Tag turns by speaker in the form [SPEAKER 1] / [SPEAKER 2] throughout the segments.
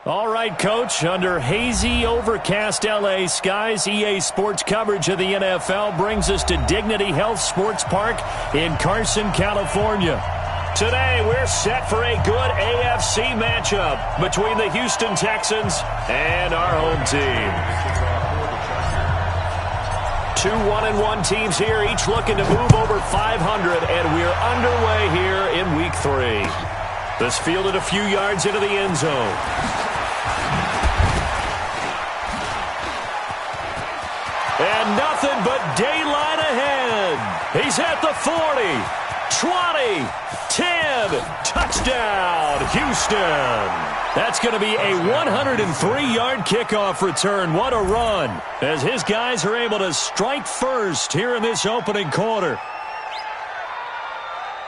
[SPEAKER 1] All right, Coach, under hazy, overcast L.A. skies, EA Sports coverage of the NFL brings us to Dignity Health Sports Park in Carson, California. Today, we're set for a good AFC matchup between the Houston Texans and our home team. Two 1-1 teams here, each looking to move over 500, and we're underway here in Week 3. This fielded a few yards into the end zone. And nothing but daylight ahead. He's at the 40, 20, 10, touchdown, Houston. That's going to be a 103-yard kickoff return. What a run, as his guys are able to strike first here in this opening quarter.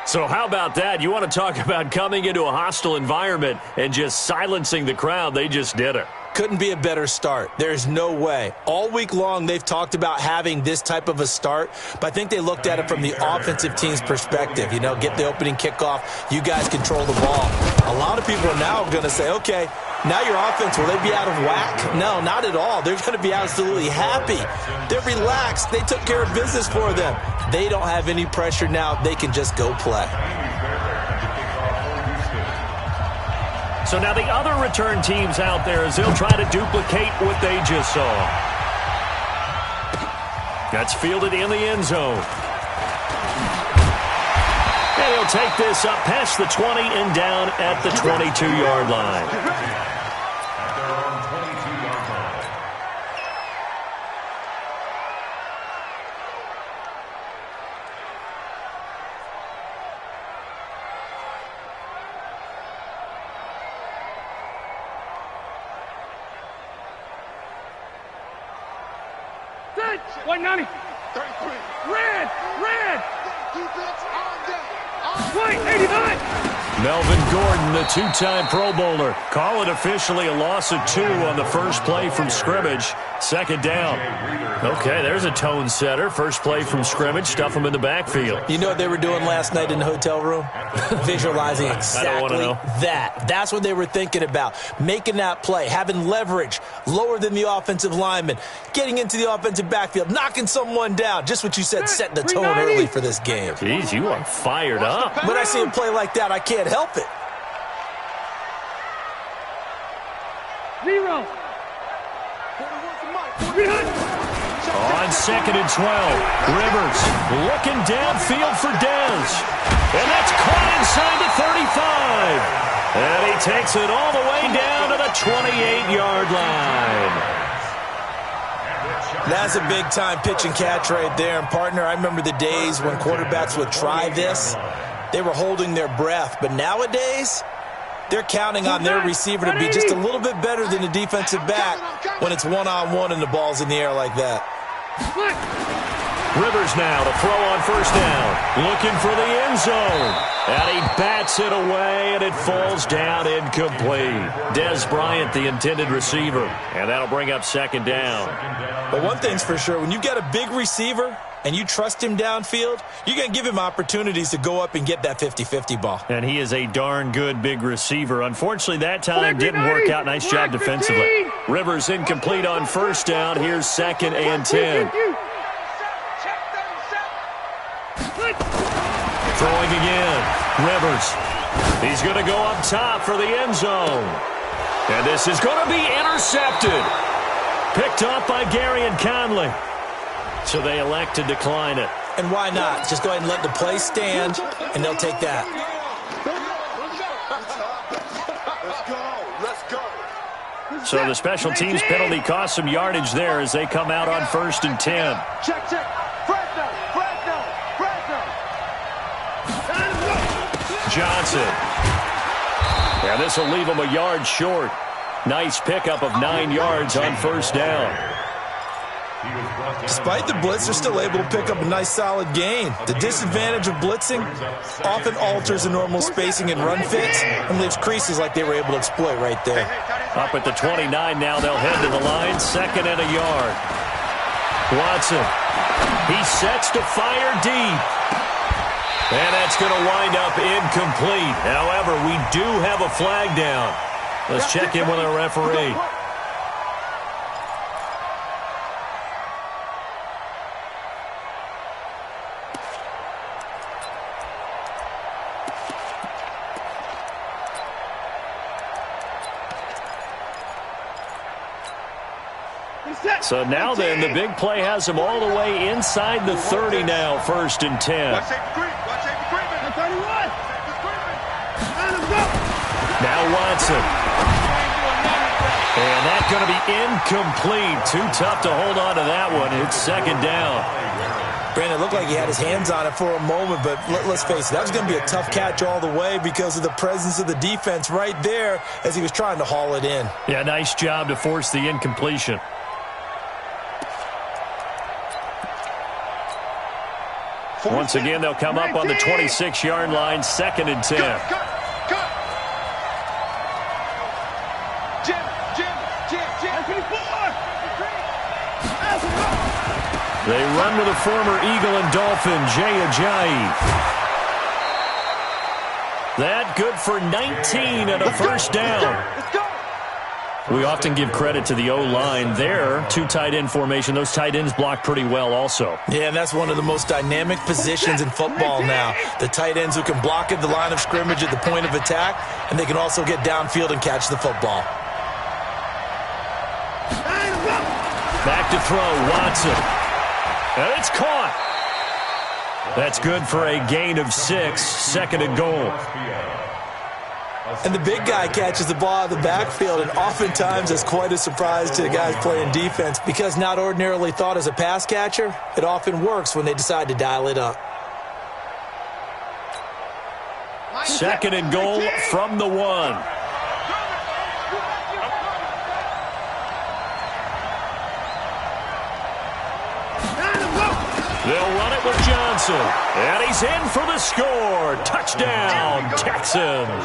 [SPEAKER 1] So how about that? You want to talk about coming into a hostile environment and just silencing the crowd? They just did it.
[SPEAKER 2] Couldn't be a better start. There's no way. All week long, they've talked about having this type of a start, but I think they looked at it from the offensive team's perspective. You know, get the opening kickoff. You guys control the ball. A lot of people are now going to say, okay, now your offense, will they be out of whack? No, not at all. They're going to be absolutely happy. They're relaxed. They took care of business for them. They don't have any pressure now. They can just go play.
[SPEAKER 1] So now the other return teams out there as they'll try to duplicate what they just saw. That's fielded in the end zone. And he'll take this up past the 20 and down at the 22-yard line.
[SPEAKER 3] $190.
[SPEAKER 4] 33.
[SPEAKER 3] Red.
[SPEAKER 4] Defense on deck.
[SPEAKER 3] White, 89.
[SPEAKER 1] Melvin Gordon, the two-time Pro Bowler. Call it officially a loss of 2 on the first play from scrimmage. Second down. Okay, there's a tone setter. First play from scrimmage. Stuff them in the backfield.
[SPEAKER 2] You know what they were doing last night in the hotel room? Visualizing exactly that. That's what they were thinking about. Making that play, having leverage, lower than the offensive lineman, getting into the offensive backfield, knocking someone down. Just what you said, setting the tone early for this game.
[SPEAKER 1] Jeez, you are fired up.
[SPEAKER 2] When I see a play like that, I can't help it.
[SPEAKER 3] 0.
[SPEAKER 1] On 2nd and 12, Rivers looking downfield for Dez. And that's caught inside the 35. And he takes it all the way down to the 28-yard line.
[SPEAKER 2] That's a big-time pitch and catch right there. And, partner, I remember the days when quarterbacks would try this. They were holding their breath. But nowadays, they're counting on their receiver to be just a little bit better than the defensive back when it's one-on-one and the ball's in the air like that.
[SPEAKER 1] Rivers now to throw on first down. Looking for the end zone. And he bats it away, and it falls down incomplete. Dez Bryant, the intended receiver. And that'll bring up second down.
[SPEAKER 2] But one thing's for sure, when you've got a big receiver and you trust him downfield, you're going to give him opportunities to go up and get that 50-50 ball.
[SPEAKER 1] And he is a darn good big receiver. Unfortunately, that time didn't work out. Nice job defensively. Rivers incomplete on first down. Here's 2nd and 10. Throwing again. Rivers. He's going to go up top for the end zone. And this is going to be intercepted. Picked off by Gary and Conley. So they elect to decline it.
[SPEAKER 2] And why not? Just go ahead and let the play stand, and they'll take that.
[SPEAKER 4] Let's go.
[SPEAKER 1] So the special teams penalty cost some yardage there as they come out on 1st and 10.
[SPEAKER 3] Check. Fresno.
[SPEAKER 1] Johnson. And this will leave him a yard short. Nice pickup of 9 yards on first down.
[SPEAKER 2] Despite the blitz, they're still able to pick up a nice solid gain. The disadvantage of blitzing often alters the normal spacing and run fits and leaves creases like they were able to exploit right there.
[SPEAKER 1] Up at the 29 now, they'll head to the line. 2nd and a yard. Watson. He sets to fire deep. And that's going to wind up incomplete. However, we do have a flag down. Let's check in with our referee. So now then, the big play has him all the way inside the 30 now, 1st and 10. Now Watson. And that's going to be incomplete. Too tough to hold on to that one. It's 2nd down.
[SPEAKER 2] Brandon, it looked like he had his hands on it for a moment, but let's face it, that was going to be a tough catch all the way because of the presence of the defense right there as he was trying to haul it in.
[SPEAKER 1] Yeah, nice job to force the incompletion. Once again, they'll come up on the 26-yard line, 2nd and 10. They run with a former Eagle and Dolphin, Jay Ajayi. That good for 19 and a 1st down. We often give credit to the O-line there. 2 tight end formation. Those tight ends block pretty well also.
[SPEAKER 2] Yeah, and that's one of the most dynamic positions in football now. The tight ends who can block at the line of scrimmage at the point of attack, and they can also get downfield and catch the football.
[SPEAKER 1] Back to throw, Watson. And it's caught. That's good for a gain of 6, 2nd and goal.
[SPEAKER 2] And the big guy catches the ball out of the backfield, and oftentimes it's quite a surprise to the guys playing defense because not ordinarily thought as a pass catcher, it often works when they decide to dial it up.
[SPEAKER 1] 2nd and goal from the 1. They'll run it with Johnson. And he's in for the score. Touchdown, Texans.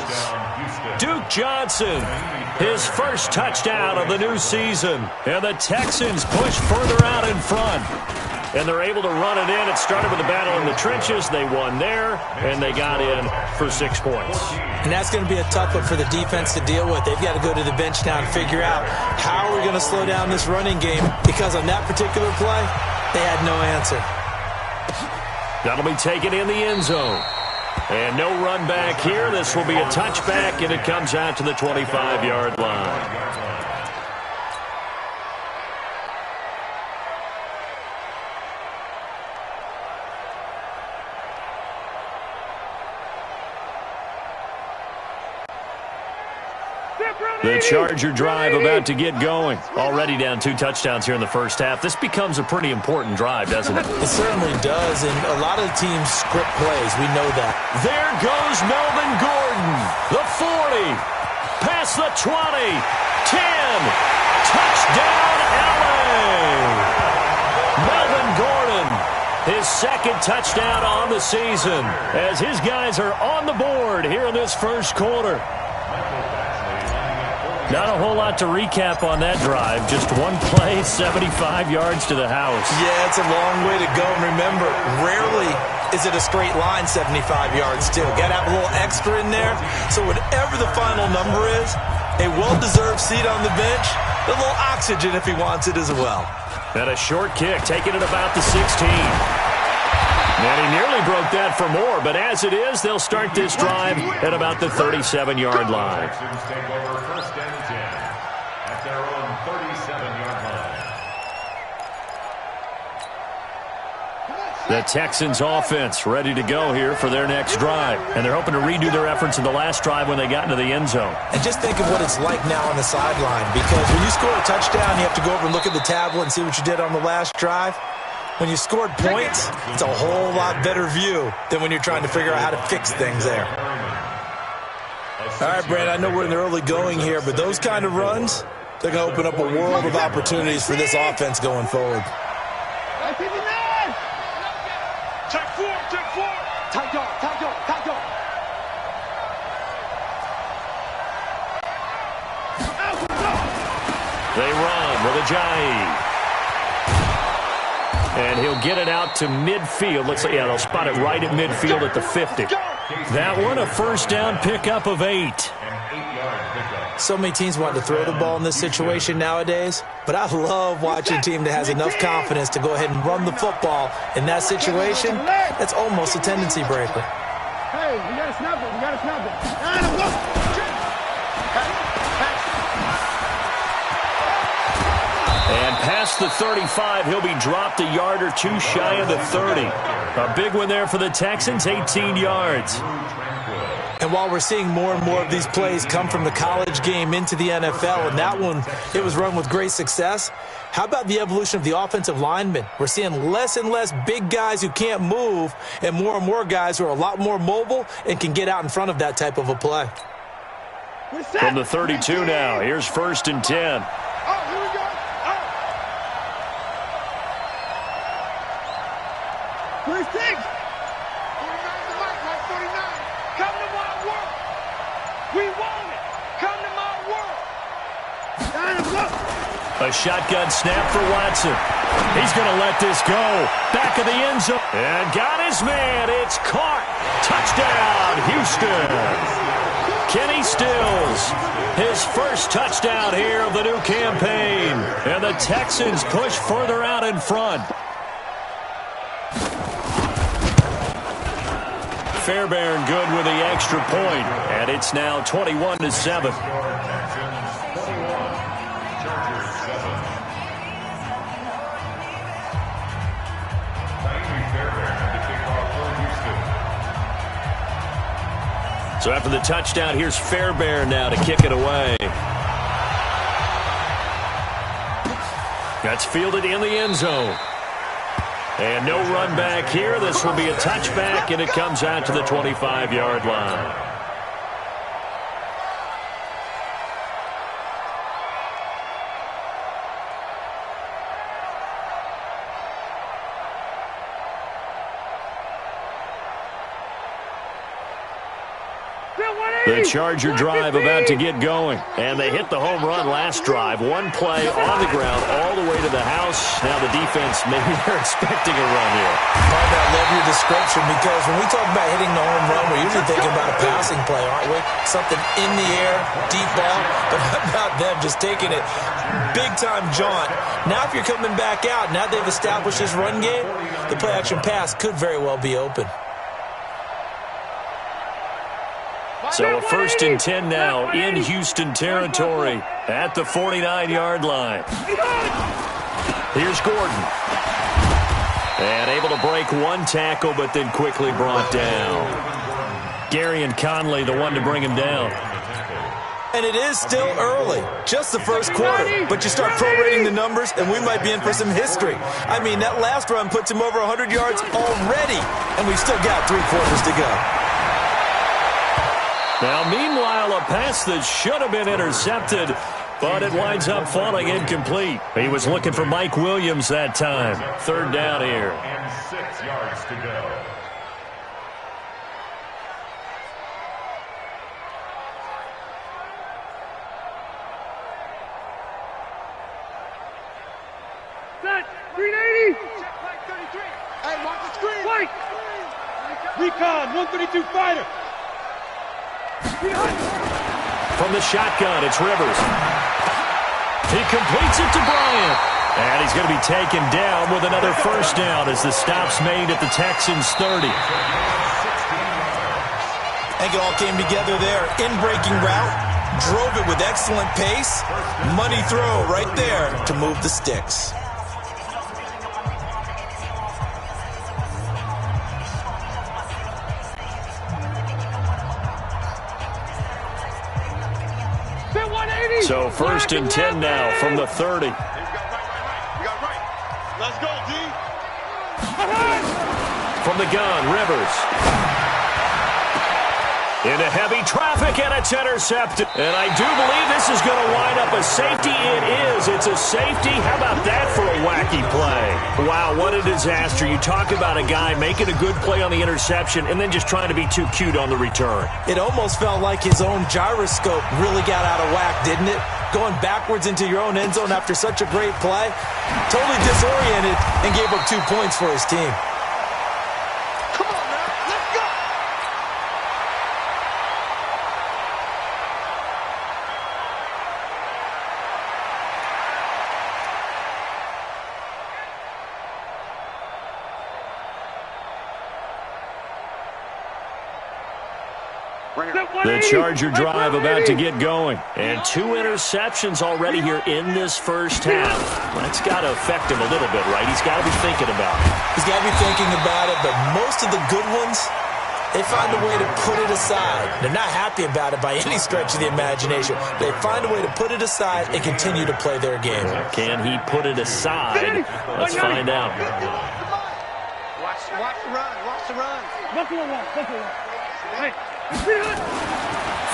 [SPEAKER 1] Duke Johnson, his first touchdown of the new season. And the Texans push further out in front. And they're able to run it in. It started with a battle in the trenches. They won there, and they got in for 6 points.
[SPEAKER 2] And that's going to be a tough one for the defense to deal with. They've got to go to the bench now and figure out how are we going to slow down this running game, because on that particular play, they had no answer.
[SPEAKER 1] That'll be taken in the end zone. And no run back here. This will be a touchback, and it comes out to the 25-yard line. The Charger drive about to get going. Already down 2 touchdowns here in the first half. This becomes a pretty important drive, doesn't it?
[SPEAKER 2] It certainly does, and a lot of teams script plays. We know that.
[SPEAKER 1] There goes Melvin Gordon. The 40. Past the 20. 10. Touchdown, LA. Melvin Gordon. His 2nd touchdown on the season as his guys are on the board here in this first quarter. Not a whole lot to recap on that drive. Just one play, 75 yards to the house.
[SPEAKER 2] Yeah, it's a long way to go. And remember, rarely is it a straight line 75 yards, too. Got to have a little extra in there. So whatever the final number is, a well-deserved seat on the bench, a little oxygen if he wants it as well.
[SPEAKER 1] And a short kick, taking it about the 16. And he nearly broke that for more, but as it is, they'll start this drive at about the 37-yard line. The Texans offense ready to go here for their next drive. And they're hoping to redo their efforts in the last drive when they got into the end zone.
[SPEAKER 2] And just think of what it's like now on the sideline, because when you score a touchdown, you have to go over and look at the tablet and see what you did on the last drive. When you scored points, it's a whole lot better view than when you're trying to figure out how to fix things there. All right, Brandon, I know we're in the early going here, but those kind of runs, they're going to open up a world of opportunities for this offense going forward.
[SPEAKER 1] They run with Ajayi. And he'll get it out to midfield. Looks like, yeah, they'll spot it right at midfield at the 50. That one, a first down pickup of 8.
[SPEAKER 2] So many teams want to throw the ball in this situation nowadays, but I love watching a team that has enough confidence to go ahead and run the football. In that situation, that's almost a tendency breaker.
[SPEAKER 3] Hey, we gotta snap it. We gotta snap it.
[SPEAKER 1] And past the 35, he'll be dropped a yard or two shy of the 30. A big one there for the Texans, 18 yards.
[SPEAKER 2] And while we're seeing more and more of these plays come from the college game into the NFL, and that one, it was run with great success, how about the evolution of the offensive linemen? We're seeing less and less big guys who can't move and more guys who are a lot more mobile and can get out in front of that type of a play.
[SPEAKER 1] From the 32 now, here's 1st and 10.
[SPEAKER 4] Oh, here we go. Oh.
[SPEAKER 3] Where's Tiggs?
[SPEAKER 4] 49 to Mike, Mike 49.
[SPEAKER 3] Come to my world. We want it. Come to my world.
[SPEAKER 1] A shotgun snap for Watson. He's going to let this go. Back of the end zone. And got his man. It's caught. Touchdown, Houston. Kenny Stills, his first touchdown here of the new campaign. And the Texans push further out in front. Fairbairn good with the extra point. And it's now 21-7. So after the touchdown, here's Fairbairn now to kick it away. That's fielded in the end zone. And no run back here. This will be a touchback, and it comes out to the 25-yard line. The Charger drive about to get going. And they hit the home run last drive. One play on the ground all the way to the house. Now the defense, maybe they're expecting a run here.
[SPEAKER 2] Mark, I love your description because when we talk about hitting the home run, we're usually thinking about a passing play, aren't we? Something in the air, deep ball. But how about them just taking it big-time jaunt? Now if you're coming back out, now they've established this run game, the play-action pass could very well be open.
[SPEAKER 1] So a 1st and 10 now in Houston territory at the 49-yard line. Here's Gordon. And able to break one tackle, but then quickly brought down. Gary and Conley, the one to bring him down.
[SPEAKER 2] And it is still early, just the first quarter. But you start prorating the numbers, and we might be in for some history. I mean, that last run puts him over 100 yards already, and we've still got 3 quarters to go.
[SPEAKER 1] Now, meanwhile, a pass that should have been intercepted, but it winds up falling incomplete. He was looking for Mike Williams that time. 3rd down here.
[SPEAKER 5] And 6 yards to go.
[SPEAKER 3] Set. 380.
[SPEAKER 4] Check Mike 33. Hey, watch the screen.
[SPEAKER 3] White. Recon. 132 fighter.
[SPEAKER 1] From the shotgun, it's Rivers. He completes it to Bryant. And he's going to be taken down with another 1st down as the stop's made at the Texans' 30.
[SPEAKER 2] I think it all came together there. In-breaking route, drove it with excellent pace. Money throw right there to move the sticks.
[SPEAKER 1] So 1st and 10 now from the 30.
[SPEAKER 4] We got right. Let's go, D.
[SPEAKER 1] From the gun, Rivers. Into heavy traffic, and it's intercepted. And I do believe this is going to wind up a safety. It is. It's a safety. How about that for a wacky play? Wow, what a disaster. You talk about a guy making a good play on the interception and then just trying to be too cute on the return.
[SPEAKER 2] It almost felt like his own gyroscope really got out of whack, didn't it? Going backwards into your own end zone after such a great play. Totally disoriented and gave up 2 points for his team.
[SPEAKER 4] Come on, man. Let's go.
[SPEAKER 1] The Charger drive about to get going. And 2 interceptions already here in this first half. That's got to affect him a little bit, right? He's got to be thinking about it.
[SPEAKER 2] He's got to be thinking about it, but most of the good ones, they find a way to put it aside. They're not happy about it by any stretch of the imagination. They find a way to put it aside and continue to play their game.
[SPEAKER 1] Can he put it aside? Let's find out.
[SPEAKER 3] Watch the run. Watch the run.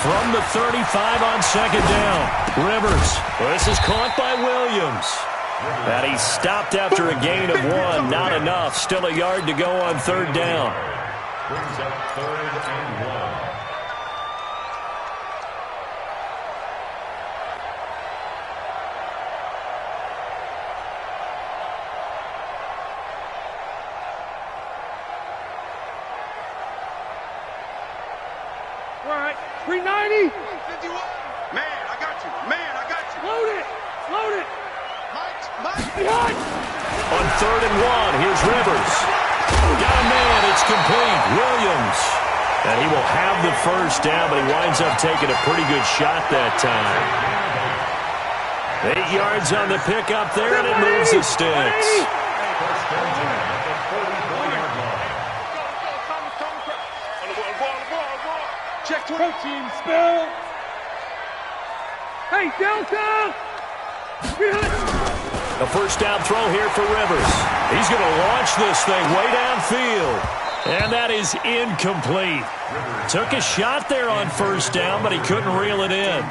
[SPEAKER 1] From the 35 on second down, Rivers. This is caught by Williams. And he stopped after a gain of 1. Not enough. Still a yard to go on third down.
[SPEAKER 5] Brings up 3rd and 1.
[SPEAKER 3] All right. 390. 51. Man, I got you. Load it. Mike.
[SPEAKER 1] On 3rd and 1, here's Rivers. Got a man. It's complete. Williams. And he will have the first down, but he winds up taking a pretty good shot that time. 8 yards on the pickup there, and it moves the sticks.
[SPEAKER 3] Check 20. Team spell. Hey, Delta.
[SPEAKER 1] A first down throw here for Rivers. He's going to launch this thing way downfield. And that is incomplete. Took a shot there on first down, but he couldn't reel it in.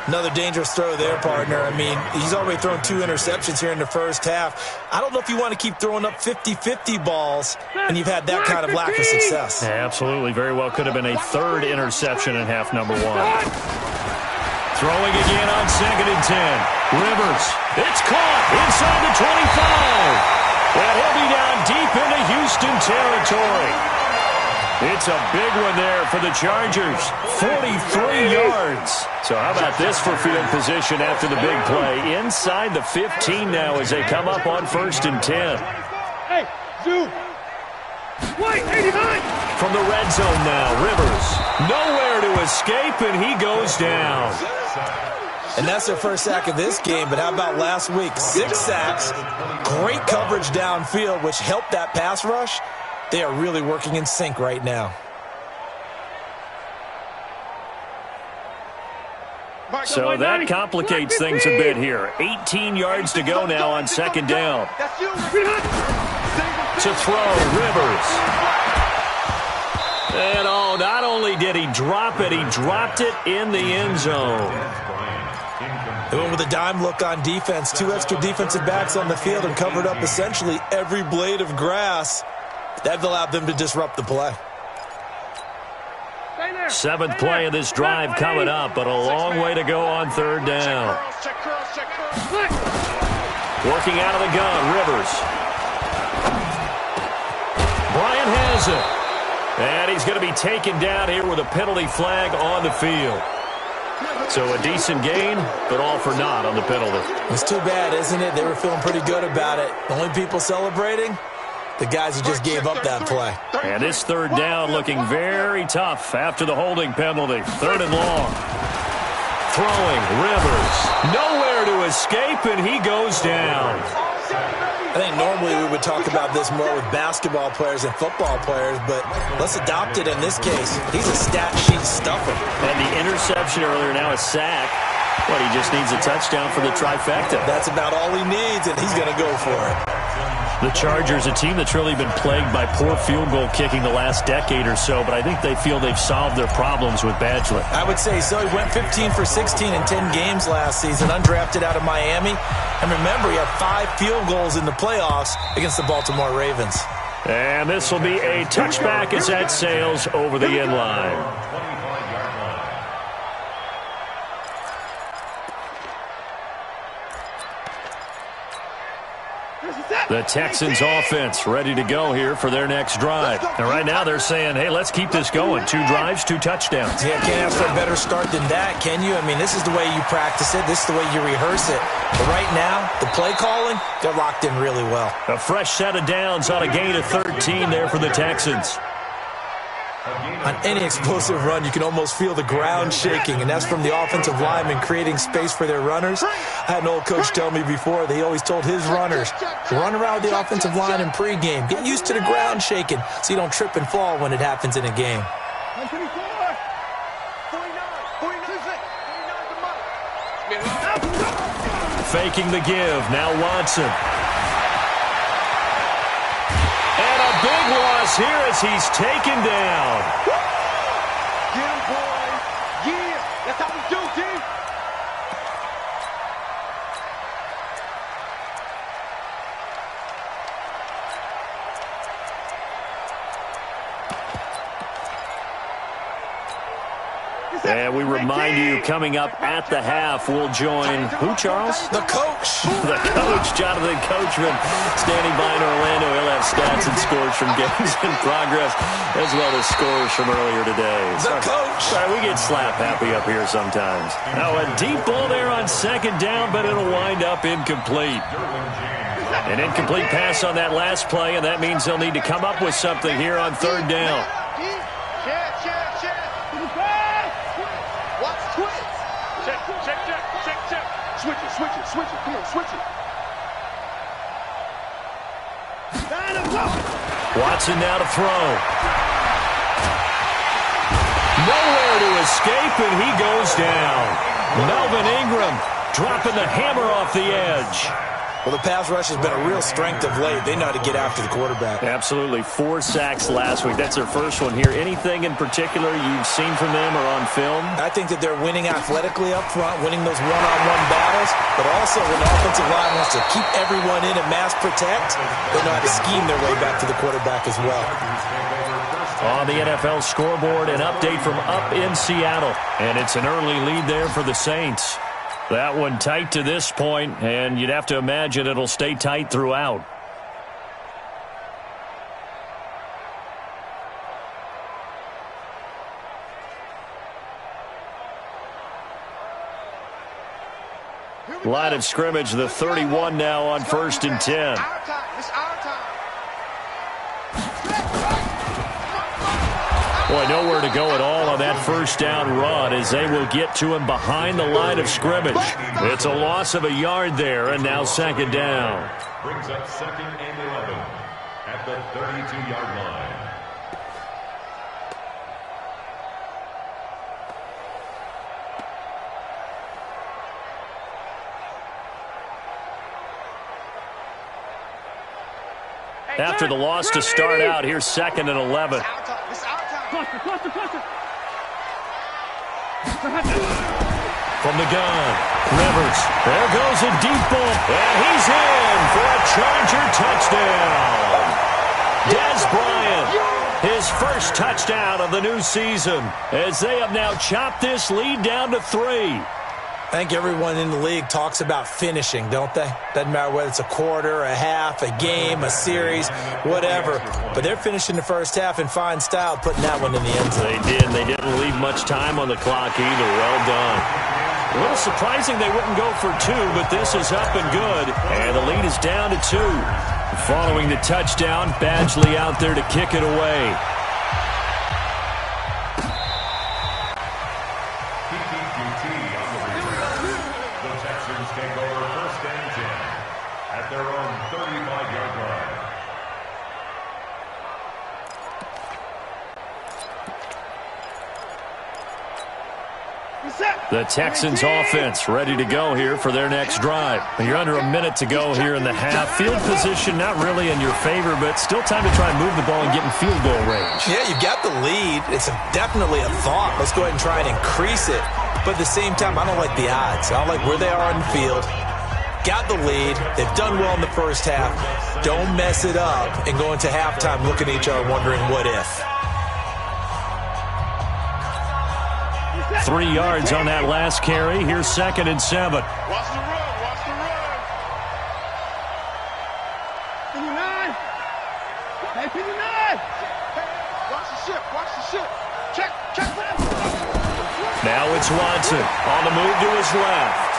[SPEAKER 2] Another dangerous throw there, partner. I mean, he's already thrown 2 interceptions here in the first half. I don't know if you want to keep throwing up 50-50 balls, and you've had that kind of lack of success.
[SPEAKER 1] Absolutely. Very well could have been a 3rd interception in half number 1. Throwing again on 2nd and 10. Rivers. It's caught inside the 25. And he'll be down deep into Houston territory. It's a big one there for the Chargers. 43 yards. So how about this for field position after the big play? Inside the 15 now as they come up on 1st and 10.
[SPEAKER 3] Hey, zoom. Wait, 89.
[SPEAKER 1] From the red zone now, Rivers. Nowhere to escape, and he goes down.
[SPEAKER 2] And that's their first sack of this game, but how about last week? 6 sacks, great coverage downfield, which helped that pass rush. They are really working in sync right now.
[SPEAKER 1] So that complicates things a bit here. 18 yards to go now on 2nd down. To throw, Rivers. And oh, not only did he drop it, he dropped it in the end zone.
[SPEAKER 2] They went with a dime look on defense. 2 extra defensive backs on the field and covered up essentially every blade of grass. That allowed them to disrupt the play.
[SPEAKER 1] 7th play of this drive coming up, but a long way to go on 3rd down. Working out of the gun, Rivers. Bryant has it. And he's going to be taken down here with a penalty flag on the field. So a decent gain, but all for naught on the penalty.
[SPEAKER 2] It's too bad, isn't it? They were feeling pretty good about it. The only people celebrating, the guys who just gave up that play.
[SPEAKER 1] And this 3rd down looking very tough after the holding penalty. 3rd and long. Throwing, Rivers. Nowhere to escape, and he goes down.
[SPEAKER 2] I think normally we would talk about this more with basketball players and football players, but let's adopt it in this case. He's a stat sheet stuffer.
[SPEAKER 1] And the interception earlier, now a sack. What, he just needs a touchdown for the trifecta.
[SPEAKER 2] That's about all he needs, and he's going to go for it.
[SPEAKER 1] The Chargers, a team that's really been plagued by poor field goal kicking the last decade or so, but I think they feel they've solved their problems with Badgley.
[SPEAKER 2] I would say so. He went 15 for 16 in 10 games last season, undrafted out of Miami. And remember, he had 5 field goals in the playoffs against the Baltimore Ravens.
[SPEAKER 1] And this will be a touchback as that sails over the end line. The Texans offense ready to go here for their next drive. And right now they're saying, hey, let's keep this going. 2 drives, 2 touchdowns.
[SPEAKER 2] Yeah, can't ask for a better start than that, can you? I mean, this is the way you practice it. This is the way you rehearse it. But right now, the play calling, they're locked in really well.
[SPEAKER 1] A fresh set of downs on a gain of 13 there for the Texans.
[SPEAKER 2] On any explosive run, you can almost feel the ground shaking, and that's from the offensive linemen creating space for their runners. I had an old coach tell me before, they always told his runners, run around with the offensive line in pregame. Get used to the ground shaking so you don't trip and fall when it happens in a game.
[SPEAKER 1] Faking the give. Now Watson. And a big loss here as he's taken down.
[SPEAKER 3] Get him, boy. Yeah, that's how we do, D.
[SPEAKER 1] And we remind you, coming up at the half, we'll join who, Charles?
[SPEAKER 2] The coach.
[SPEAKER 1] The coach, Jonathan Coachman, standing by in Orlando. He'll have stats and scores from games in progress, as well as scores from earlier today.
[SPEAKER 2] The coach.
[SPEAKER 1] Sorry, we get slap happy up here sometimes. Now a deep ball there on second down, but it'll wind up incomplete. An incomplete pass on that last play, and that means they'll need to come up with something here on third down.
[SPEAKER 3] Switch it. Come on, switch it.
[SPEAKER 1] Watson now to throw. Nowhere to escape, and he goes down. Melvin Ingram dropping the hammer off the edge.
[SPEAKER 2] Well, the pass rush has been a real strength of late. They know how to get after the quarterback.
[SPEAKER 1] Absolutely. 4 sacks last week. That's their first one here. Anything in particular you've seen from them or on film?
[SPEAKER 2] I think that they're winning athletically up front, winning those one-on-one battles, but also when the offensive line wants to keep everyone in and mass protect, they know how to scheme their way back to the quarterback as well.
[SPEAKER 1] On the NFL scoreboard, an update from up in Seattle. And it's an early lead there for the Saints. That one tight to this point, and you'd have to imagine it'll stay tight throughout. Line of scrimmage, the 31 now on 1st and 10. Boy, nowhere to go at all on that first down run as they will get to him behind the line of scrimmage. It's a loss of a yard there, and now second down.
[SPEAKER 5] Brings up 2nd and 11 at the 32-yard line.
[SPEAKER 1] After the loss to start out, here's 2nd and 11. From the gun, Rivers. There goes a deep ball, and he's in for a Charger touchdown. Des Bryant, his first touchdown of the new season, as they have now chopped this lead down to 3.
[SPEAKER 2] I think everyone in the league talks about finishing, don't they? Doesn't matter whether it's a quarter, a half, a game, a series, whatever. But they're finishing the first half in fine style, putting that one in the end zone.
[SPEAKER 1] They did. They didn't leave much time on the clock either. Well done. A little surprising they wouldn't go for 2, but this is up and good. And the lead is down to 2. Following the touchdown, Badgley out there to kick it away.
[SPEAKER 5] The Texans take over 1st and 10 at their own 35-yard line.
[SPEAKER 1] The Texans offense ready to go here for their next drive. You're under a minute to go here in the half. Field position not really in your favor, but still time to try and move the ball and get in field goal range.
[SPEAKER 2] Yeah, you've got the lead. It's definitely a thought. Let's go ahead and try and increase it. But at the same time, I don't like the odds. I don't like where they are on the field. Got the lead. They've done well in the first half. Don't mess it up and go into halftime looking at each other wondering what if.
[SPEAKER 1] 3 yards on that last carry. Here's 2nd and 7.
[SPEAKER 4] Watch the run. Watch the run.
[SPEAKER 3] 59. Hey, 59. Watch the ship. Watch the ship. Check.
[SPEAKER 1] Now it's Watson on the move to his left.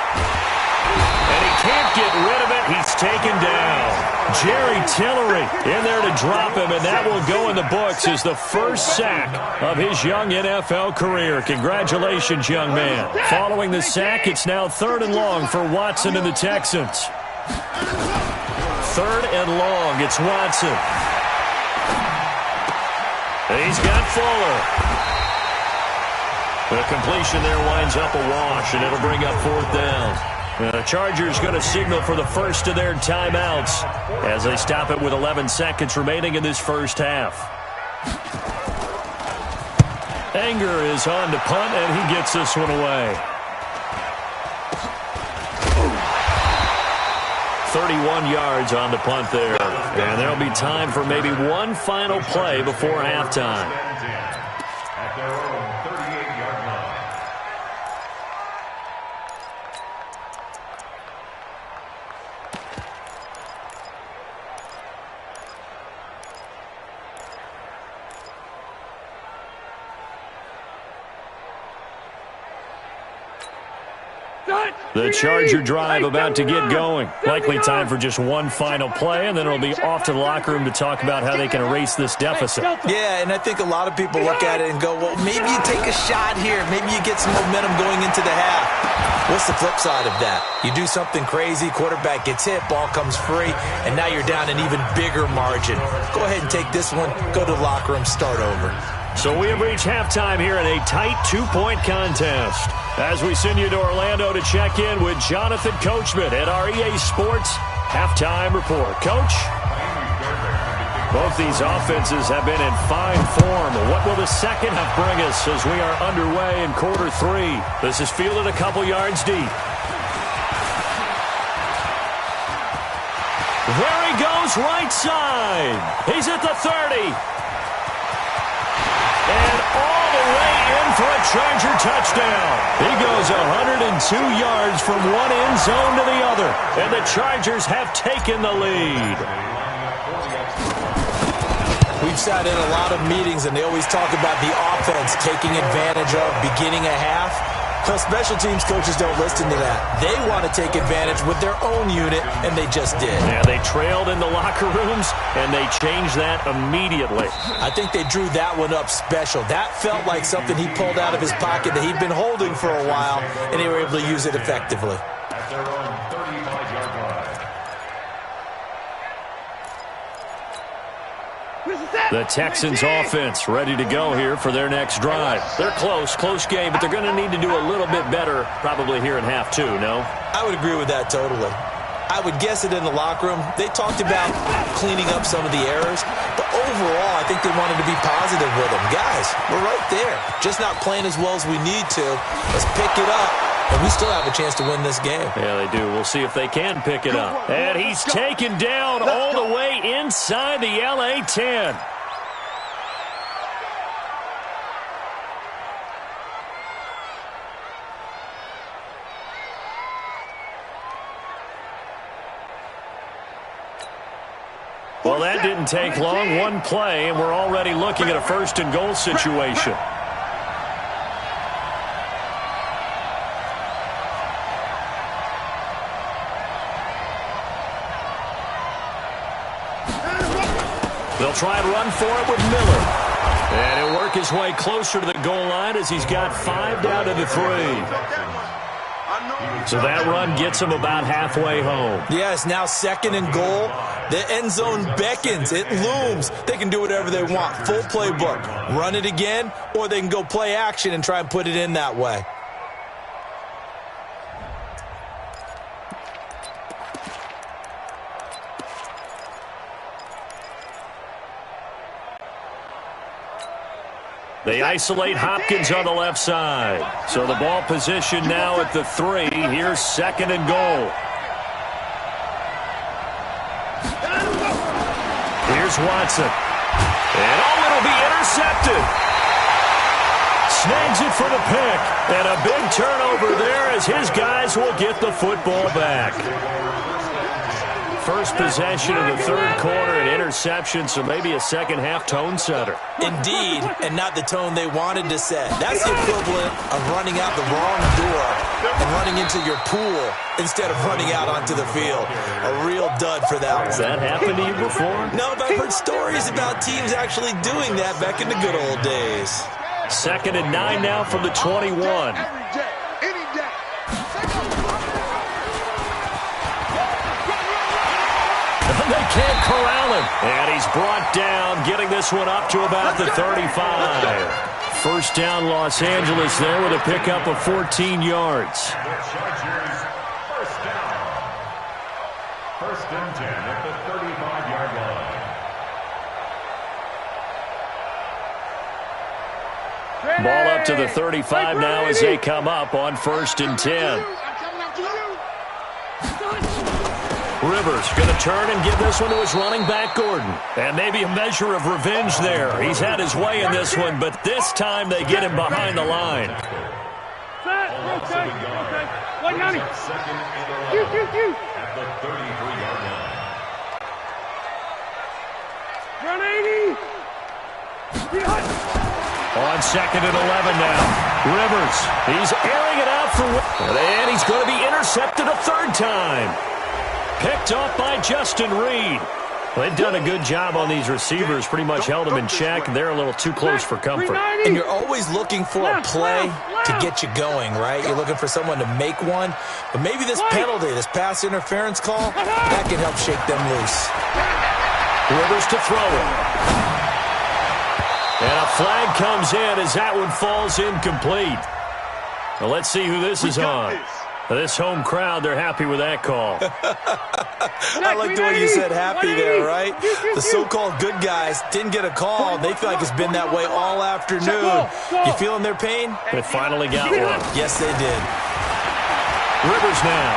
[SPEAKER 1] And he can't get rid of it. He's taken down. Jerry Tillery in there to drop him, and that will go in the books as the first sack of his young NFL career. Congratulations, young man. Following the sack, it's now 3rd and long for Watson and the Texans. 3rd and long. It's Watson. He's got Fuller. The completion there winds up a wash, and it'll bring up 4th down. The Chargers going to signal for the first of their timeouts as they stop it with 11 seconds remaining in this first half. Anger is on to punt, and he gets this one away. 31 yards on the punt there. And there'll be time for maybe one final play before halftime.
[SPEAKER 5] At their own 38-yard line.
[SPEAKER 1] The Charger drive about to get going. Likely time for just one final play, and then it'll be off to the locker room to talk about how they can erase this deficit.
[SPEAKER 2] Yeah, and I think a lot of people look at it and go, well, maybe you take a shot here. Maybe you get some momentum going into the half. What's the flip side of that? You do something crazy, quarterback gets hit, ball comes free, and now you're down an even bigger margin. Go ahead and take this one, go to the locker room, start over.
[SPEAKER 1] So we have reached halftime here in a tight 2-point contest. As we send you to Orlando to check in with Jonathan Coachman at our EA Sports Halftime Report. Coach? Both these offenses have been in fine form. What will the second half bring us as we are underway in quarter 3? This is fielded a couple yards deep. There he goes, right side. He's at the 30. And all the way in for a Charger touchdown. He goes 102 yards from one end zone to the other. And the Chargers have taken the lead.
[SPEAKER 2] We've sat in a lot of meetings, and they always talk about the offense taking advantage of beginning a half. Well, special teams coaches don't listen to that. They want to take advantage with their own unit, and they just did.
[SPEAKER 1] Yeah, they trailed in the locker rooms, and they changed that immediately.
[SPEAKER 2] I think they drew that one up special. That felt like something he pulled out of his pocket that he'd been holding for a while, and they were able to use it effectively.
[SPEAKER 5] At their own 35-yard line.
[SPEAKER 1] The Texans offense ready to go here for their next drive. They're close game, but they're going to need to do a little bit better probably here in half 2, no?
[SPEAKER 2] I would agree with that totally. I would guess it in the locker room. They talked about cleaning up some of the errors, but overall, I think they wanted to be positive with them. Guys, we're right there. Just not playing as well as we need to. Let's pick it up, and we still have a chance to win this game.
[SPEAKER 1] Yeah, they do. We'll see if they can pick it up. And he's taken down all the way inside the LA 10. Well, that didn't take long. One play, and we're already looking at a 1st and goal situation. They'll try and run for it with Miller. And he'll work his way closer to the goal line as he's got 5 down to the 3. So that run gets him about halfway home.
[SPEAKER 2] Yes, now 2nd and goal. The end zone beckons. It looms. They can do whatever they want. Full playbook. Run it again, or they can go play action and try and put it in that way.
[SPEAKER 1] They isolate Hopkins on the left side. So the ball position now at the 3. Here's 2nd and goal. Here's Watson. And it'll be intercepted. Snags it for the pick. And a big turnover there as his guys will get the football back. First possession of the third quarter, an interception, so maybe a second-half tone setter.
[SPEAKER 2] Indeed, and not the tone they wanted to set. That's the equivalent of running out the wrong door and running into your pool instead of running out onto the field. A real dud for that one.
[SPEAKER 1] Has that happened to you before?
[SPEAKER 2] No, but I've heard stories about teams actually doing that back in the good old days.
[SPEAKER 1] 2nd and 9 now from the 21. They can't corral him. And he's brought down, getting this one up to about the 35. First down, Los Angeles there with a pickup of 14 yards.
[SPEAKER 5] The Chargers, first down. 1st and 10 at the 35-yard line.
[SPEAKER 1] Ball up to the 35 now as they come up on 1st and 10. Rivers going to turn and give this one to his running back, Gordon. And maybe a measure of revenge there. He's had his way in this one, but this time they get him behind the line.
[SPEAKER 3] At
[SPEAKER 5] the 33-yard line.
[SPEAKER 3] Run 80.
[SPEAKER 1] On 2nd and 11 now. Rivers, he's airing it out for... And he's going to be intercepted a 3rd time. Picked off by Justin Reed. Well, they've done a good job on these receivers, pretty much held them in check, and they're a little too close for comfort.
[SPEAKER 2] And you're always looking for a play to get you going, right? You're looking for someone to make one. But maybe this penalty, this pass interference call, that can help shake them loose.
[SPEAKER 1] Rivers to throw it. And a flag comes in as that one falls incomplete. Well, let's see who this is on. This home crowd, they're happy with that call.
[SPEAKER 2] I like the way you said happy there, right? The so-called good guys didn't get a call. They feel like it's been that way all afternoon. You feeling their pain?
[SPEAKER 1] They finally got one.
[SPEAKER 2] Yes, they did.
[SPEAKER 1] Rivers now.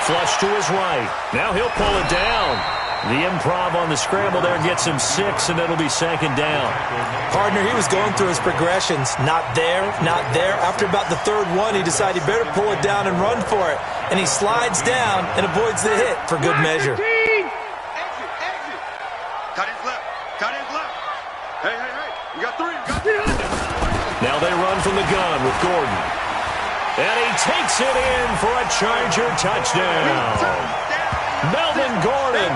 [SPEAKER 1] Flush to his right. Now he'll pull it down. The improv on the scramble there gets him 6, and it'll be 2nd down.
[SPEAKER 2] Partner, he was going through his progressions. Not there, not there. After about the 3rd one, he decided he better pull it down and run for it. And he slides down and avoids the hit for good measure.
[SPEAKER 3] Exit.
[SPEAKER 4] Cut his left. Cut his left. Hey. You got 3.
[SPEAKER 1] Now they run from the gun with Gordon. And he takes it in for a Charger touchdown. Melvin Gordon,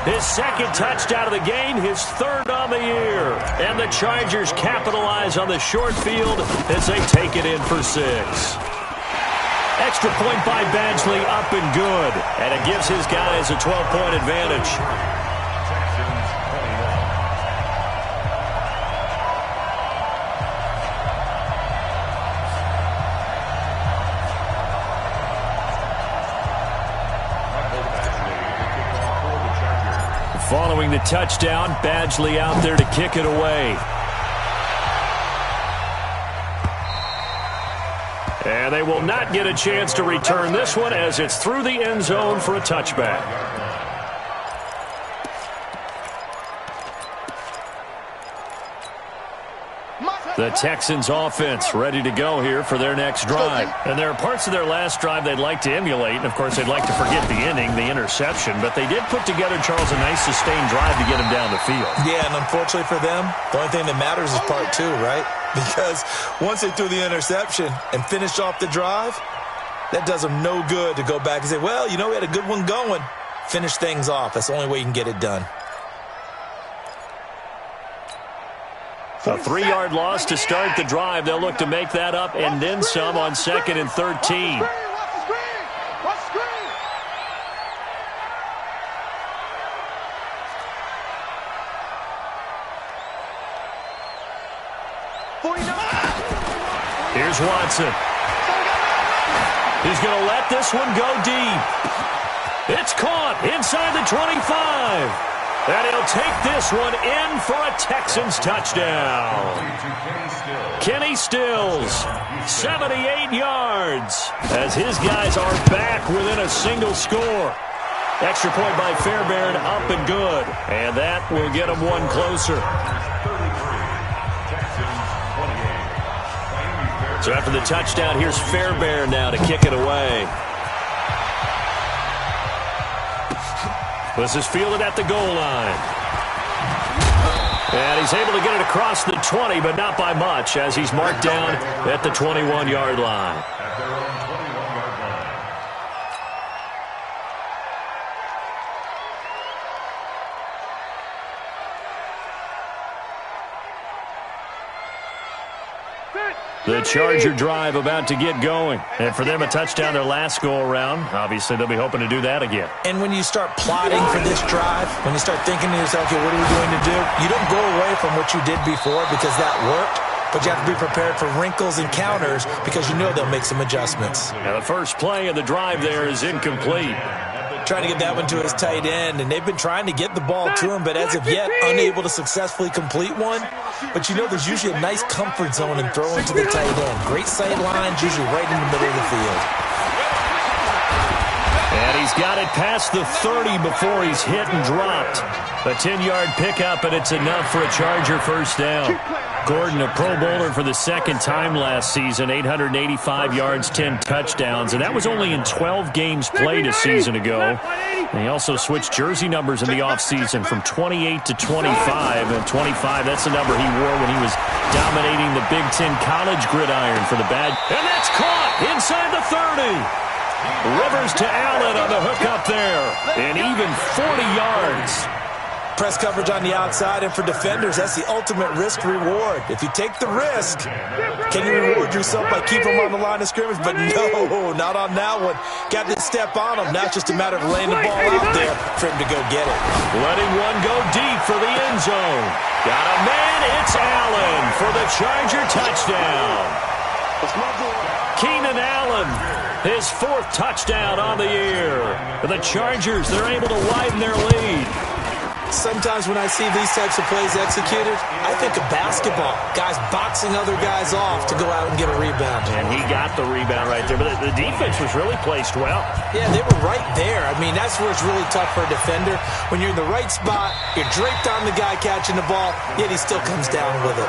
[SPEAKER 1] his 2nd touchdown of the game, his 3rd on the year. And the Chargers capitalize on the short field as they take it in for 6. Extra point by Badgley, up and good. And it gives his guys a 12-point advantage.
[SPEAKER 5] Texans 21.
[SPEAKER 1] Following the touchdown, Badgley out there to kick it away. And they will not get a chance to return this one as it's through the end zone for a touchback. The Texans offense ready to go here for their next drive. And there are parts of their last drive they'd like to emulate. And, of course, they'd like to forget the inning, the interception. But they did put together, Charles, a nice sustained drive to get him down the field.
[SPEAKER 2] Yeah, and unfortunately for them, the only thing that matters is part 2, right? Because once they threw the interception and finished off the drive, that does them no good to go back and say, well, you know, we had a good one going. Finish things off. That's the only way you can get it done.
[SPEAKER 1] A 3-yard loss to start the drive. They'll look to make that up and then some on 2nd and 13. Here's Watson. He's going to let this one go deep. It's caught inside the 25. And he'll take this one in for a Texans touchdown. Kenny Stills, 78 yards, as his guys are back within a single score. Extra point by Fairbairn, up and good. And that will get them one closer. So after the touchdown, here's Fairbairn now to kick it away. This is fielded at the goal line. And he's able to get it across the 20, but not by much, as he's marked down at the 21-yard line.
[SPEAKER 5] At their own 21-yard line.
[SPEAKER 1] The Charger drive about to get going. And for them, a touchdown their last go-around. Obviously, they'll be hoping to do that again.
[SPEAKER 2] And when you start plotting for this drive, when you start thinking to yourself, okay, what are we going to do? You don't go away from what you did before because that worked, but you have to be prepared for wrinkles and counters because you know they'll make some adjustments.
[SPEAKER 1] Now, the first play of the drive there is incomplete.
[SPEAKER 2] Trying to get that one to his tight end, and they've been trying to get the ball to him, but as of yet, unable to successfully complete one. But you know there's usually a nice comfort zone in throwing to the tight end. Great sight lines, usually right in the middle of the field.
[SPEAKER 1] And he's got it past the 30 before he's hit and dropped. A 10-yard pickup, and it's enough for a Charger first down. Gordon, a Pro Bowler for the second time last season, 885 yards, 10 touchdowns, and that was only in 12 games played a season ago. And he also switched jersey numbers in the offseason from 28 to 25, and 25, that's the number he wore when he was dominating the Big Ten college gridiron for the Bad. And that's caught inside the 30. Rivers to Allen on the hook up there, and even 40 yards.
[SPEAKER 2] Press coverage on the outside, and for defenders, that's the ultimate risk-reward. If you take the risk, can you reward yourself by keeping them on the line of scrimmage? But no, not on that one. Got to step on them. Now it's just a matter of laying the ball out there for him to go get it.
[SPEAKER 1] Letting one go deep for the end zone. Got a man, it's Allen for the Charger touchdown. Keenan Allen, his fourth touchdown on the year. For the Chargers, they're able to widen their lead.
[SPEAKER 2] Sometimes when I see these types of plays executed, I think of basketball. Guys boxing other guys off to go out and get a rebound.
[SPEAKER 1] And he got the rebound right there. But the defense was really placed well.
[SPEAKER 2] Yeah, they were right there. I mean, that's where it's really tough for a defender. When you're in the right spot, you're draped on the guy catching the ball, yet he still comes down with it.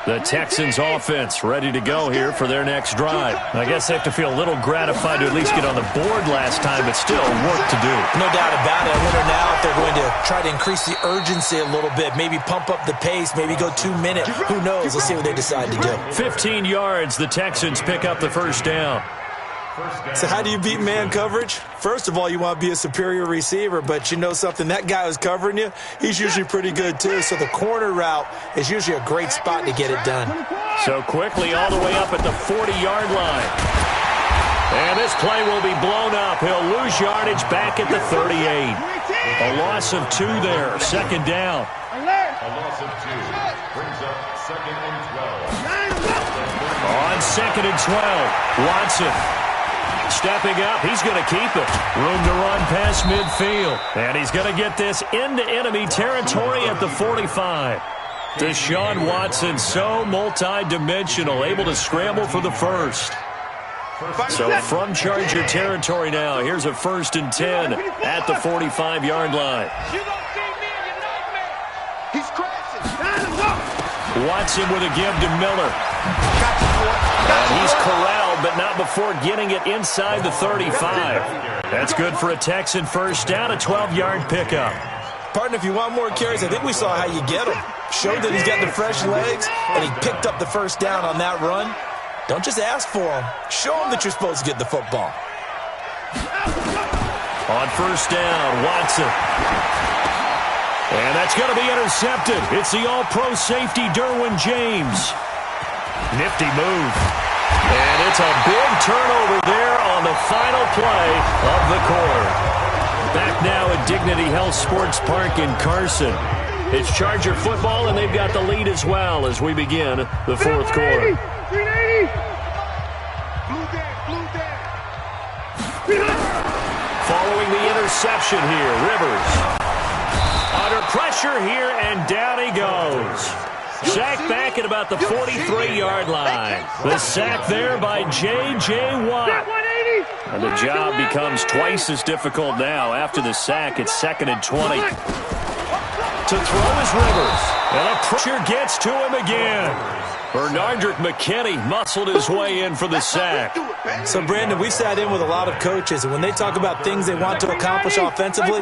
[SPEAKER 1] The Texans offense ready to go here for their next drive. I guess they have to feel a little gratified to at least get on the board last time, but still work to do.
[SPEAKER 2] No doubt about it. I wonder now if they're going to try to increase the urgency a little bit, maybe pump up the pace, maybe go 2 minutes. Who knows? Let's see what they decide to do.
[SPEAKER 1] 15 yards, the Texans pick up the first down.
[SPEAKER 2] So how do you beat man coverage? First of all, you want to be a superior receiver, but you know something, that guy who's covering you, he's usually pretty good too. So the corner route is usually a great spot to get it done.
[SPEAKER 1] So quickly all the way up at the 40-yard line. And this play will be blown up. He'll lose yardage back at the 38. A loss of 2 there, second down.
[SPEAKER 5] A loss of 2 brings up second and 12.
[SPEAKER 1] On second and 12, Watson. Stepping up, he's going to keep it. Room to run past midfield. And he's going to get this into enemy territory at the 45. Deshaun Watson, so multi-dimensional, able to scramble for the first. So from Charger territory now, here's a 1st and 10 at the 45-yard line. Watson with a give to Miller. And he's corralled, but not before getting it inside the 35. That's good for a Texan first down, a 12-yard pickup.
[SPEAKER 2] Partner, if you want more carries, I think we saw how you get him. Showed that he's got the fresh legs, and he picked up the first down on that run. Don't just ask for him. Show him that you're supposed to get the football.
[SPEAKER 1] On first down, Watson. And that's going to be intercepted. It's the all-pro safety, Derwin James. Nifty move. And it's a big turnover there on the final play of the quarter. Back now at Dignity Health Sports Park in Carson. It's Charger football, and they've got the lead as well as we begin the fourth quarter. Following the interception here, Rivers. Under pressure here, and down he goes. Sacked back at about the 43-yard line. The sack there by J.J. Watt. And the job becomes twice as difficult now. After the sack, it's 2nd and 20. To throw is Rivers. And a pressure gets to him again. Bernardrick McKinney muscled his way in for the sack.
[SPEAKER 2] So, Brandon, we sat in with a lot of coaches, and when they talk about things they want to accomplish offensively,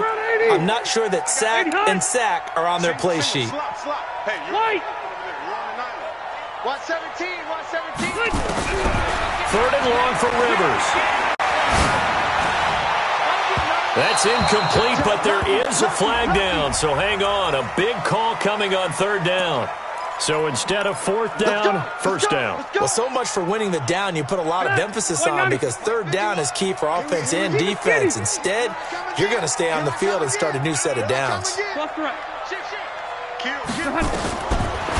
[SPEAKER 2] I'm not sure that sack and sack are on their play sheet.
[SPEAKER 3] Hey, you're on the 117, 117.
[SPEAKER 1] Third and long for Rivers. That's incomplete, but there is a flag down, so hang on. A big call coming on third down. So instead of fourth down, first down.
[SPEAKER 2] Well, so much for winning the down you put a lot of emphasis on, because third down is key for offense and defense. Instead, you're going to stay on the field and start a new set of downs.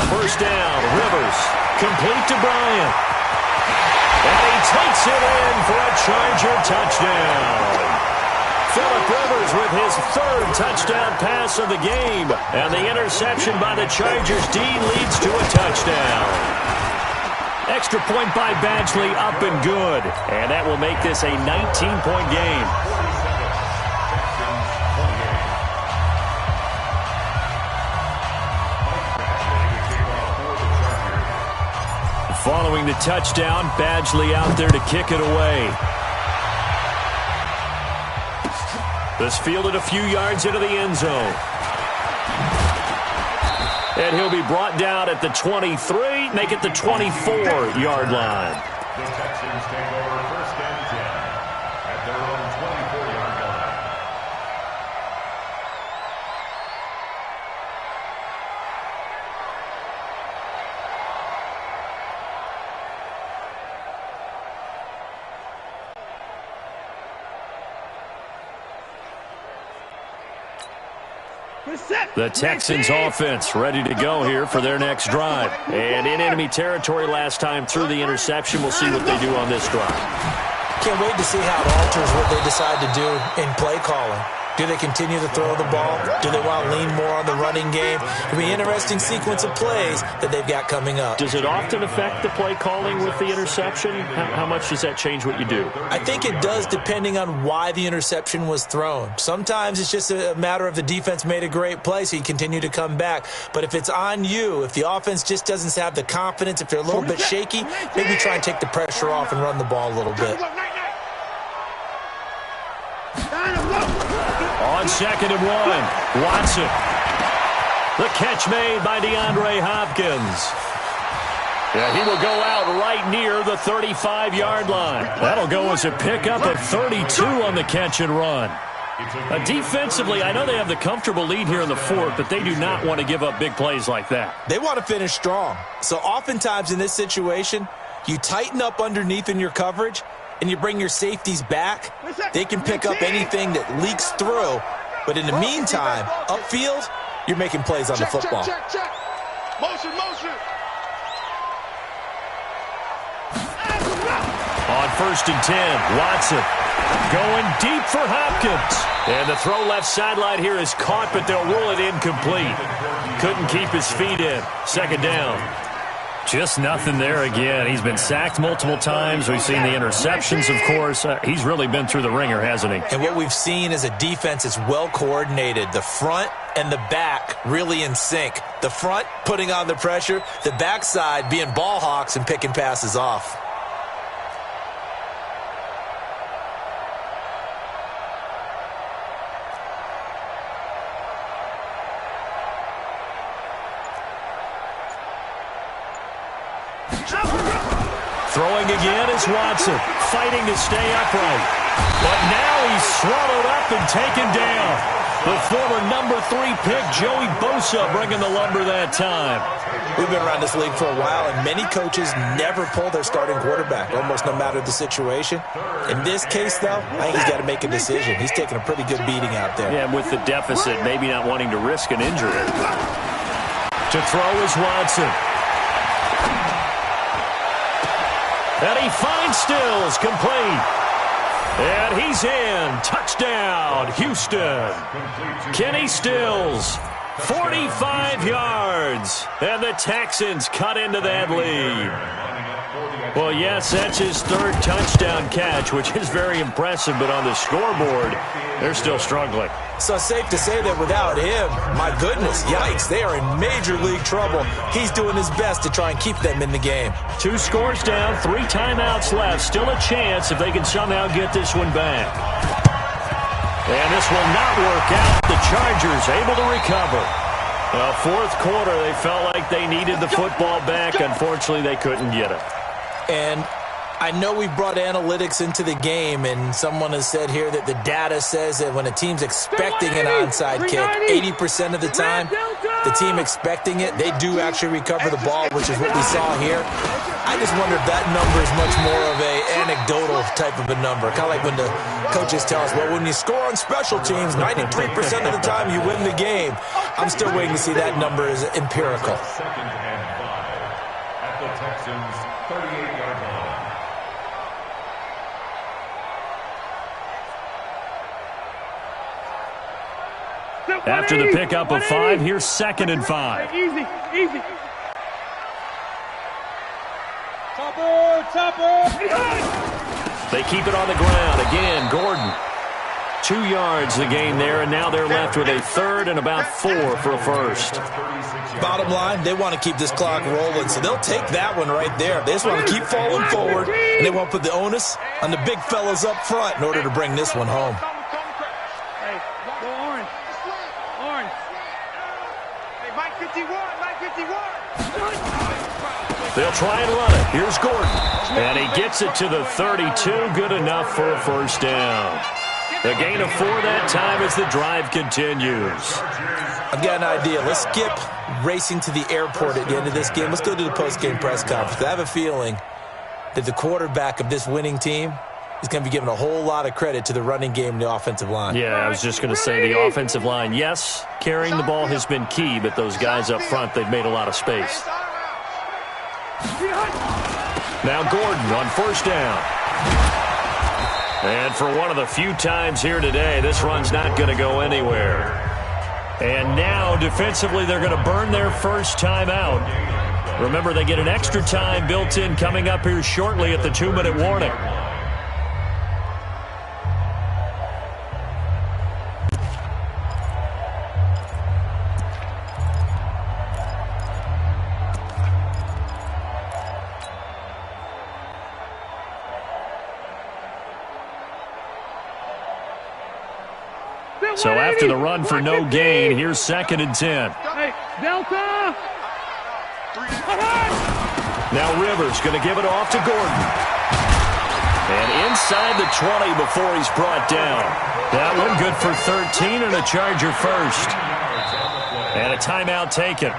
[SPEAKER 1] First down, Rivers. Complete to Bryant. And he takes it in for a Charger touchdown. Phillip Rivers with his third touchdown pass of the game. And the interception by the Chargers D leads to a touchdown. Extra point by Badgley, up and good. And that will make this a 19-point game. Following the touchdown, Badgley out there to kick it away. This fielded a few yards into the end zone. And he'll be brought down at the 23, make it the 24-yard line.
[SPEAKER 5] The Texans take over first and 10 at their own 24-yard line.
[SPEAKER 1] The Texans offense ready to go here for their next drive. And in enemy territory last time through the interception. We'll see what they do on this drive.
[SPEAKER 2] Can't wait to see how it alters what they decide to do in play calling. Do they continue to throw the ball? Do they want to lean more on the running game? It'll be an interesting sequence of plays that they've got coming up.
[SPEAKER 1] Does it often affect the play calling with the interception? How much does that change what you do?
[SPEAKER 2] I think it does, depending on why the interception was thrown. Sometimes it's just a matter of the defense made a great play, so you continue to come back. But if it's on you, if the offense just doesn't have the confidence, if they're a little bit shaky, maybe try and take the pressure off and run the ball a little bit.
[SPEAKER 1] On second and one, Watson. The catch made by DeAndre Hopkins. Yeah, he will go out right near the 35-yard line. That'll go as a pickup of 32 on the catch and run. Defensively, I know they have the comfortable lead here in the fourth, but they do not want to give up big plays like that.
[SPEAKER 2] They want to finish strong. So oftentimes in this situation, you tighten up underneath in your coverage, and you bring your safeties back. They can pick up anything that leaks through. But in the meantime, upfield, you're making plays on the football.
[SPEAKER 3] Check. Motion.
[SPEAKER 1] On first and 10, Watson going deep for Hopkins. And the throw left sideline here is caught, but they'll rule it incomplete. Couldn't keep his feet in. Second down. Just nothing there again. He's been sacked multiple times. We've seen the interceptions, of course. He's really been through the ringer, hasn't he?
[SPEAKER 2] And what we've seen is a defense that's well coordinated. The front and the back really in sync. The front putting on the pressure. The backside being ball hawks and picking passes off.
[SPEAKER 1] Throwing again is Watson, fighting to stay upright. But now he's swallowed up and taken down. The former number 3 pick, Joey Bosa, bringing the lumber that time.
[SPEAKER 2] We've been around this league for a while, and many coaches never pull their starting quarterback, almost no matter the situation. In this case, though, I think he's got to make a decision. He's taking a pretty good beating out there.
[SPEAKER 1] Yeah, with the deficit, maybe not wanting to risk an injury. To throw is Watson. And he finds Stills, complete. And he's in. Touchdown, Houston. Kenny Stills, 45 yards. And the Texans cut into that lead. Well, yes, that's his third touchdown catch, which is very impressive, but on the scoreboard, they're still struggling.
[SPEAKER 2] So safe to say that without him, my goodness, yikes, they are in major league trouble. He's doing his best to try and keep them in the game.
[SPEAKER 1] 2 scores down, 3 timeouts left. Still a chance if they can somehow get this one back. And this will not work out. The Chargers able to recover. Well, fourth quarter, they felt like they needed the football back. Unfortunately, they couldn't get it.
[SPEAKER 2] And I know we brought analytics into the game, and someone has said here that the data says that when a team's expecting an onside kick, 80% of the time, the team expecting it, they do actually recover the ball, which is what we saw here. I just wonder if that number is much more of an anecdotal type of a number. Kind of like when the coaches tell us, well, when you score on special teams, 93% of the time you win the game. I'm still waiting to see that number is empirical.
[SPEAKER 5] Second and 5 at the Texans' 38-yard line.
[SPEAKER 1] After the pickup of 5, here's 2nd and 5.
[SPEAKER 3] Easy, easy. Topper.
[SPEAKER 1] They keep it on the ground. Again, Gordon. 2 yards the gain there, and now they're left with a 3rd and about 4 for a first.
[SPEAKER 2] Bottom line, they want to keep this clock rolling, so they'll take that one right there. They just want to keep falling forward, and they want to put the onus on the big fellas up front in order to bring this one home.
[SPEAKER 3] Hey, go orange. Orange. Hey, Mike 51, Mike 51.
[SPEAKER 1] They'll try and run it. Here's Gordon. And he gets it to the 32. Good enough for a first down. The gain of 4 that time as the drive continues.
[SPEAKER 2] I've got an idea. Let's skip racing to the airport at the end of this game. Let's go to the post-game press conference. I have a feeling that the quarterback of this winning team is going to be given a whole lot of credit to the running game and the offensive line.
[SPEAKER 1] Yeah, I was just going to say the offensive line. Yes, carrying the ball has been key, but those guys up front, they've made a lot of space. Now Gordon on first down. And for one of the few times here today, this run's not going to go anywhere. And now, defensively, they're going to burn their first time out. Remember, they get an extra time built in coming up here shortly at the 2-minute warning. So after the run for no gain, here's 2nd and 10.
[SPEAKER 3] Hey, Delta!
[SPEAKER 1] Now Rivers going to give it off to Gordon. And inside the 20 before he's brought down. That one good for 13 and a Charger first. And a timeout taken.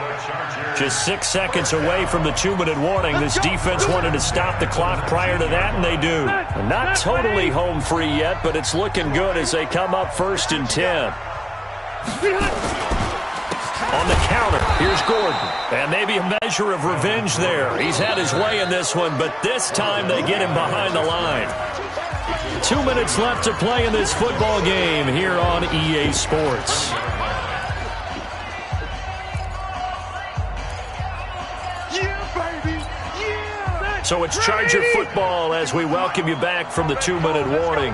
[SPEAKER 1] Just 6 seconds away from the 2-minute warning. This defense wanted to stop the clock prior to that, and they do. Not totally home free yet, but it's looking good as they come up 1st and 10. On the counter, here's Gordon. And maybe a measure of revenge there. He's had his way in this one, but this time they get him behind the line. 2 minutes left to play in this football game here on EA Sports. So it's Charger football as we welcome you back from the 2-minute warning.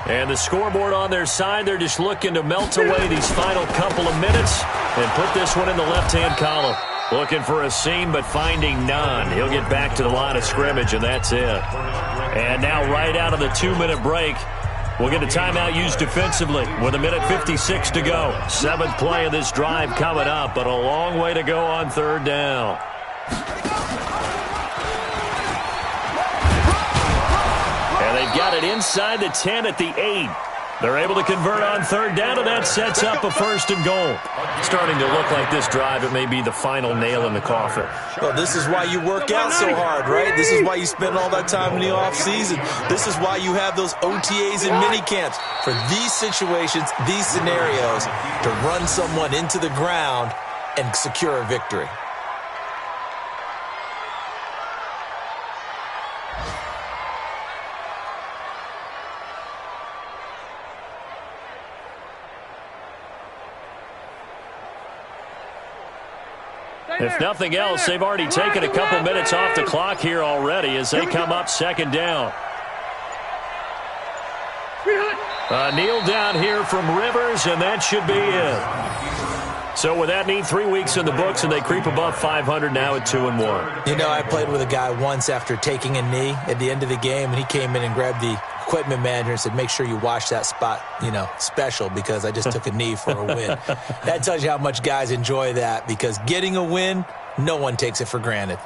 [SPEAKER 1] And the scoreboard on their side, they're just looking to melt away these final couple of minutes and put this one in the left-hand column. Looking for a seam, but finding none. He'll get back to the line of scrimmage, and that's it. And now right out of the 2-minute break, we'll get a timeout used defensively with 1:56 to go. 7th play of this drive coming up, but a long way to go on 3rd down. And they've got it inside the 10 at the 8. They're able to convert on 3rd down, and that sets up a 1st and goal. Starting to look like this drive, it may be the final nail in the coffin.
[SPEAKER 2] Well, this is why you work out so hard, right? This is why you spend all that time in the offseason. This is why you have those OTAs and mini camps. For these situations, these scenarios, to run someone into the ground and secure a victory.
[SPEAKER 1] If nothing else, they've already taken a couple minutes off the clock here already as they come up second down. Kneel down here from Rivers, and that should be it. So with that neat 3 weeks in the books, and they creep above 500 now at 2-1.
[SPEAKER 2] You know, I played with a guy once after taking a knee at the end of the game, and he came in and grabbed the equipment manager and said, make sure you wash that spot, special, because I just took a knee for a win. That tells you how much guys enjoy that, because getting a win, no one takes it for granted.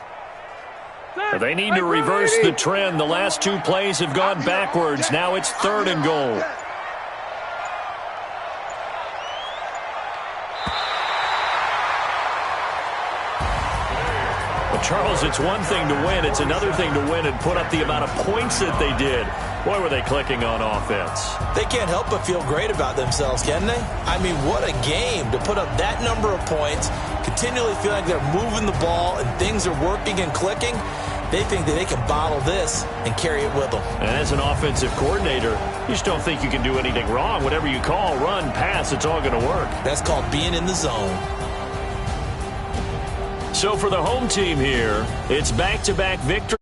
[SPEAKER 1] They need to reverse the trend. The last 2 plays have gone backwards. Now it's 3rd and goal. Charles, it's one thing to win. It's another thing to win and put up the amount of points that they did. Boy, were they clicking on offense.
[SPEAKER 2] They can't help but feel great about themselves, can they? I mean, what a game to put up that number of points, continually feel like they're moving the ball and things are working and clicking. They think that they can bottle this and carry it with them.
[SPEAKER 1] And as an offensive coordinator, you just don't think you can do anything wrong. Whatever you call, run, pass, it's all going to work.
[SPEAKER 2] That's called being in the zone.
[SPEAKER 1] So for the home team here, it's back-to-back victory.